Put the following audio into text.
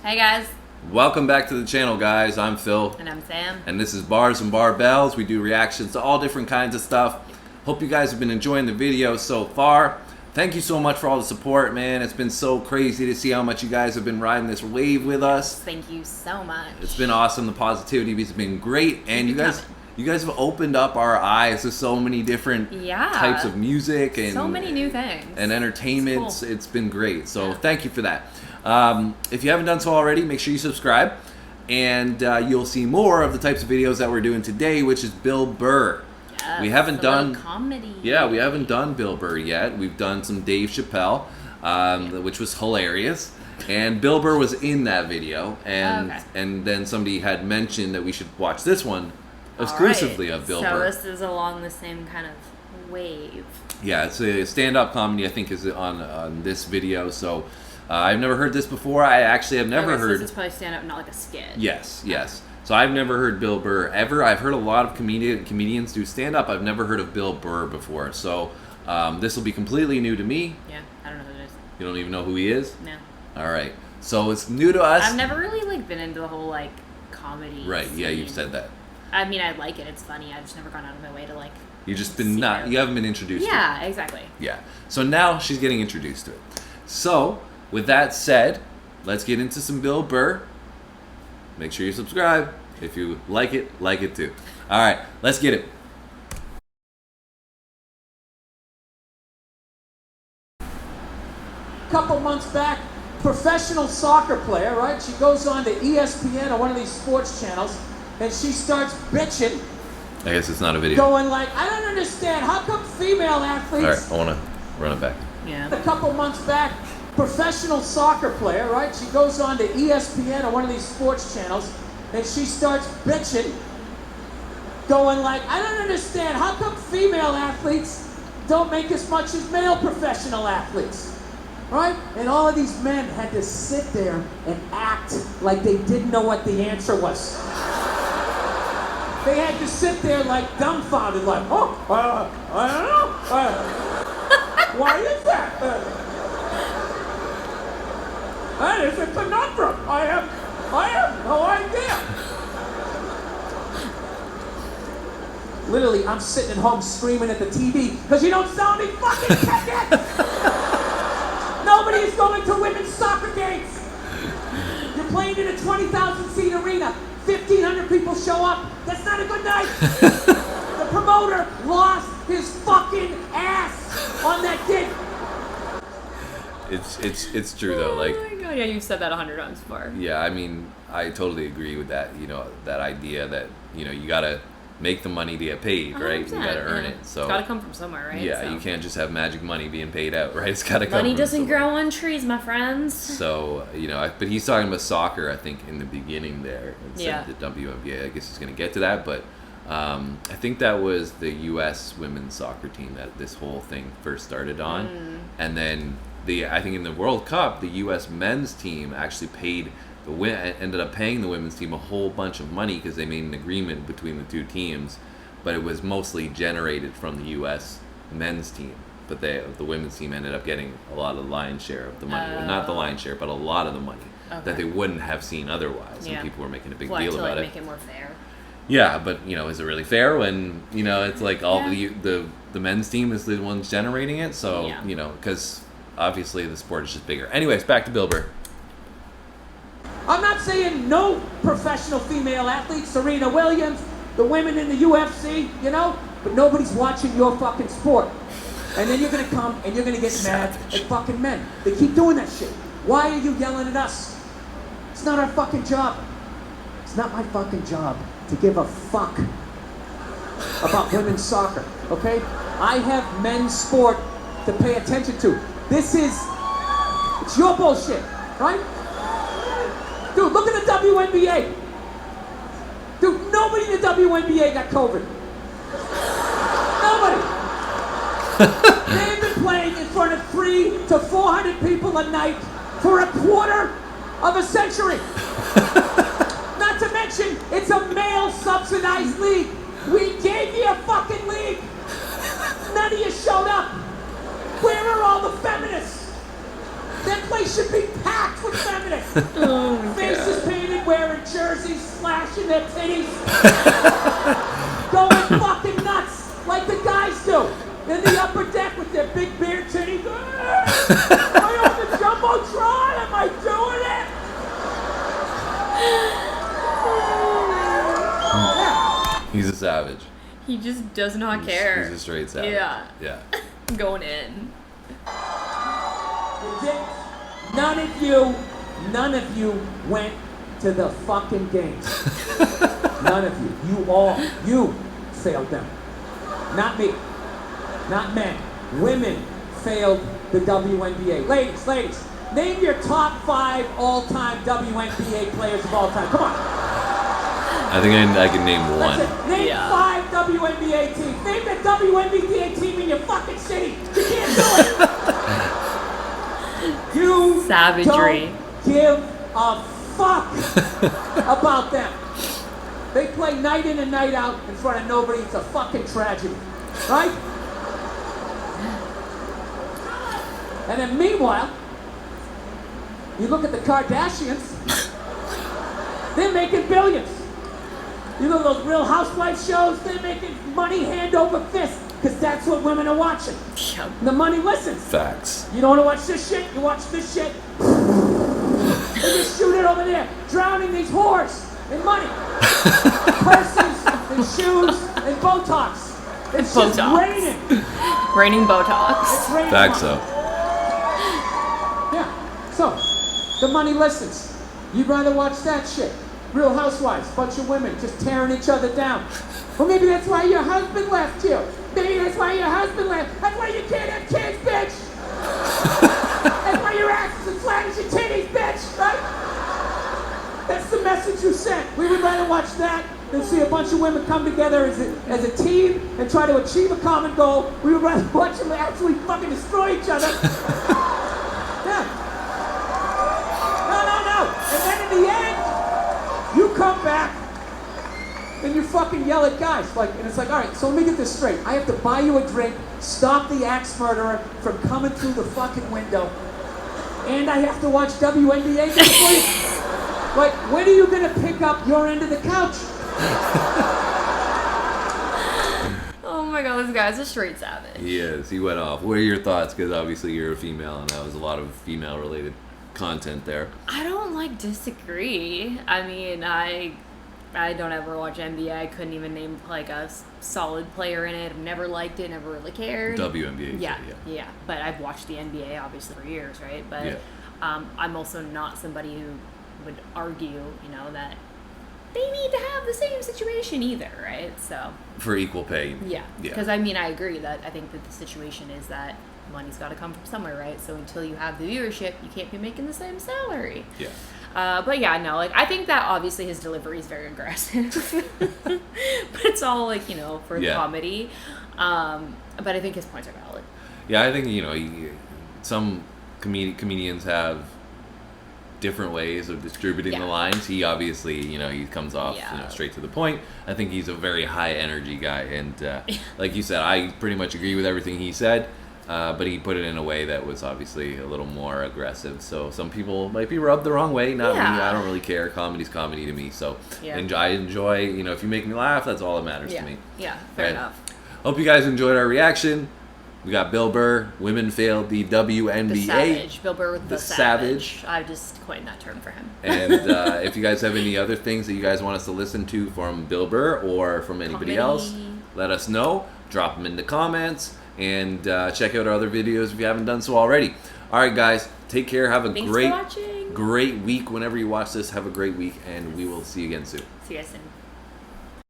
Hey guys. Welcome back to the channel, guys. I'm Phil. And I'm Sam. And this is Bars and Barbells. We do reactions to all different kinds of stuff. Hope you guys have been enjoying the video so far. Thank you so much for all the support, man. It's been so crazy to see how much you guys have been riding this wave with us. Thank you so much. It's been awesome. The positivity has been great. And you guys have opened up our eyes to so many different types of music and so many new things and entertainment. It's cool. It's been great. So thank you for that. If you haven't done so already, make sure you subscribe, and you'll see more of the types of videos that we're doing today, which is Bill Burr. Yes, we haven't done comedy. Yeah, we haven't done Bill Burr yet. We've done some Dave Chappelle, which was hilarious, and Bill Burr was in that video, and then somebody had mentioned that we should watch this one exclusively of Bill Burr. So this is along the same kind of wave. Yeah, it's a stand-up comedy. I think is on this video. So I've never heard this before. I actually have never heard. So it's probably stand-up, not like a skit. Yes. So I've never heard Bill Burr ever. I've heard a lot of comedians do stand-up. I've never heard of Bill Burr before. So this will be completely new to me. Yeah, I don't know who it is. You don't even know who he is? No. All right. So it's new to us. I've never really been into the whole comedy. Right. scene. Yeah, you've said that. I mean, I like it. It's funny. I've just never gone out of my way to You've just been you haven't been introduced to it. Yeah, exactly. Yeah. So now she's getting introduced to it. So with that said, let's get into some Bill Burr. Make sure you subscribe. If you like it too. All right, let's get it. Couple months back, professional soccer player, right? She goes on to ESPN or one of these sports channels, and she starts bitching. I guess it's not a video. Going I don't understand. How come female athletes... All right, I want to run it back. Yeah. A couple months back, professional soccer player, right? She goes on to ESPN or one of these sports channels, and she starts bitching, going I don't understand. How come female athletes don't make as much as male professional athletes? Right? And all of these men had to sit there and act like they didn't know what the answer was. They had to sit there dumbfounded, I don't know. Why is that? That is a conundrum. I have no idea. Literally, I'm sitting at home screaming at the TV because you don't sell any fucking tickets. Nobody's going to women's soccer games. You're playing in a 20,000 seat arena. 1,500 people show up. That's not a good night. The promoter lost his fucking ass on that gig. It's true though. Oh my God, yeah, you've said that 100 times before. Yeah, I mean, I totally agree with that. That idea that you gotta make the money to get paid, right? You gotta earn it. So it's gotta come from somewhere, right? Yeah, you can't just have magic money being paid out, right? It's gotta come. Money from doesn't somewhere. grow on trees, my friends. So but he's talking about soccer, I think, in the beginning there. Yeah. The WNBA. I guess he's gonna get to that, but I think that was the U.S. women's soccer team that this whole thing first started on, and then I think in the World Cup, the U.S. men's team actually ended up paying the women's team a whole bunch of money because they made an agreement between the two teams, but it was mostly generated from the U.S. men's team. But the women's team ended up getting a lot of the lion's share of the money. Well, not the lion's share, but a lot of the money that they wouldn't have seen otherwise. And people were making a big deal about it. Make it more fair. Yeah, but is it really fair when it's all the men's team is the ones generating it? So because obviously the sport is just bigger. Anyways, back to Bill Burr. I'm not saying no professional female athletes, Serena Williams, the women in the UFC, but nobody's watching your fucking sport. And then you're gonna come and you're gonna get mad at fucking men. They keep doing that shit. Why are you yelling at us? It's not our fucking job. It's not my fucking job to give a fuck about women's soccer, okay? I have men's sport to pay attention to. It's your bullshit, right? Dude, look at the WNBA. Dude, nobody in the WNBA got COVID. Nobody. They've been playing in front of 300 to 400 people a night for a quarter of a century. Not to mention, it's a male-subsidized league. We gave you a fucking league. None of you showed up. Where are all the feminists? That place should be packed with feminists. Oh my Faces God. painted, wearing jerseys, slashing their titties. Going fucking nuts like the guys do. In the upper deck with their big beer titties. Am I on the Jumbotron? Am I doing it? Yeah. He's a savage. He just does not care. He's a straight savage. Yeah. Yeah. Going in. None of you went to the fucking games. None of you. You failed them. Not me. Not men. Women failed the WNBA. Ladies, name your top 5 all-time WNBA players of all time. Come on. I think I can name one. That's it. Name 5 WNBA teams. Name the WNBA team in your fucking city. You can't do it. You Savagery. don't give a fuck about them. They play night in and night out in front of nobody. It's a fucking tragedy, right? And then meanwhile, you look at the Kardashians. They're making billions. You know those Real Housewives shows? They're making money hand over fist because that's what women are watching. Yep. The money listens. Facts. You don't want to watch this shit? You watch this shit. They just shoot it over there, drowning these whores in money. Purses and shoes and Botox. It's just Botox. raining. Raining Botox. It's raining. Facts so. Yeah. So, the money listens. You'd rather watch that shit. Real Housewives, bunch of women just tearing each other down. Well, maybe that's why your husband left you. Maybe that's why your husband left. That's why you can't have kids, bitch. That's why your ass is as flat as your titties, bitch, right? That's the message you sent. We would rather watch that than see a bunch of women come together as a team and try to achieve a common goal. We would rather watch them actually fucking destroy each other. Yeah. No. And then in the end, you come back and you fucking yell at guys. And it's like, all right, so let me get this straight. I have to buy you a drink, stop the axe murderer from coming through the fucking window, and I have to watch WNBA games for you? Like, when are you going to pick up your end of the couch? Oh my God, this guy's a straight savage. He is. He went off. What are your thoughts? Because obviously you're a female, and that was a lot of female-related content there. I don't disagree. I mean, I don't ever watch NBA. I couldn't even name like a solid player in it. I've never liked it. Never really cared. WNBA. Yeah. But I've watched the NBA obviously for years, right? But Yeah. I'm also not somebody who would argue, that they need to have the same situation either, right? So For equal pay. yeah. Because I mean, I agree that I think that the situation is that money's got to come from somewhere, right? So until you have the viewership, you can't be making the same salary. Yeah. But yeah, no, I think that obviously his delivery is very aggressive, but it's all for Yeah. comedy. But I think his points are valid. Yeah, I think some comedians have different ways of distributing the lines. He obviously, he comes off straight to the point. I think he's a very high energy guy, and like you said, I pretty much agree with everything he said. But he put it in a way that was obviously a little more aggressive. So some people might be rubbed the wrong way. Not me. I don't really care. Comedy's comedy to me. So I enjoy, if you make me laugh, that's all that matters to me. Yeah, fair enough. Hope you guys enjoyed our reaction. We got Bill Burr. Women failed the WNBA. The savage. Bill Burr with The the savage. I just coined that term for him. And if you guys have any other things that you guys want us to listen to from Bill Burr or from anybody else, let us know. Drop them in the comments. And check out our other videos if you haven't done so already. All right, guys. Take care. Have a great week whenever you watch this. Have a great week, and we will see you again soon. See you guys soon.